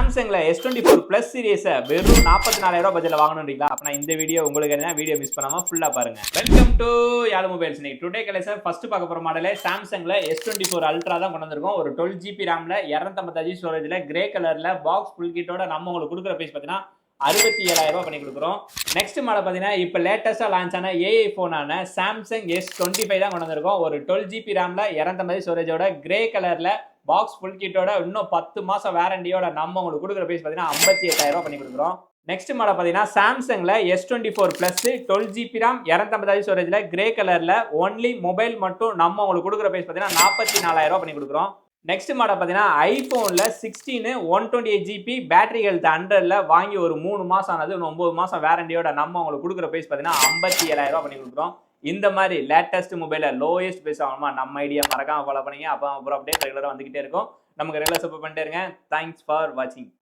சாம்சங்ல S24 Plus series வெறும் 44,000 பட்ஜெட்ல வாங்கணும்ன்றீங்களா? அப்பனா இந்த வீடியோ உங்களுக்கு என்ன வீடியோ மிஸ் பண்ணாம ஃபுல்லா பாருங்க. Welcome to Yarl mobiles. இன்னைக்கு டுடே கலெக்ஷன் ஃபர்ஸ்ட் பார்க்க போற மாடலே சாம்சங்ல S24 Ultra தான் கொண்டு வந்திருக்கோம். ஒரு 12GB ரேம்ல 255 ஸ்டோரேஜ்ல கிரே கலர்ல பாக்ஸ் ஃபுல் கிட்டோட நம்ம உங்களுக்கு கொடுக்குற பிரைஸ் பார்த்தீங்கன்னா 67,000 பண்ணி கொடுக்குறோம். நெக்ஸ்ட் மாடல் பார்த்தீங்கன்னா இப்போ லேட்டஸ்டா லான்ச் ஆன ஏஐ போனான சாம்சங் S25 தான் கொண்டு வந்திருக்கோம். ஒரு 12GB ரேம்ல 255 ஸ்டோரேஜோட கிரே கலர்ல பாக்ஸ் ஃபுல் கிட்டோட இன்னும் 10 மாசம் வாரண்டியோட நம்ம உங்களுக்கு கொடுக்குற பிரைஸ் பார்த்தீங்கன்னா 58,000 பண்ணி கொடுக்குறோம். நெக்ஸ்ட் மாடல் பார்த்தீங்கன்னா சாம்சங்ல S24 Plus 12GB RAM 255 ஸ்டோரேஜ்ல கிரே கலர்ல ஒன்லி மொபைல் மட்டும் நம்ம உங்களுக்கு கொடுக்குற பிரைஸ் பார்த்தீங்கன்னா 44,000 பண்ணி கொடுக்குறோம். நெக்ஸ்ட் மாடல் பார்த்தீங்கன்னா ஐபோன்ல 16 128GB பேட்டரி ஹெல்த் 100ல வாங்கி ஒரு 3 மாசம் ஆனது 9 மாசம் வாரண்டியோட நம்ம உங்களுக்கு கொடுக்குற பிரைஸ் பார்த்தீங்கன்னா 57,000 பண்ணி கொடுக்குறோம். இந்த மாதிரி லேட்டஸ்ட் மொபைல லோயஸ்ட் பிரைஸ் ஆகணுமா நம்ம ஐடியா மறக்காம ஃபாலோ பண்ணீங்க. அப்போ அப்புறம் அப்படியே ரெகுலராக வந்துகிட்டே இருக்கும். நமக்கு ரெகுலர் சப்போர்ட் பண்ணிட்டே இருங்க. தேங்க்ஸ் ஃபார் வாட்சிங்.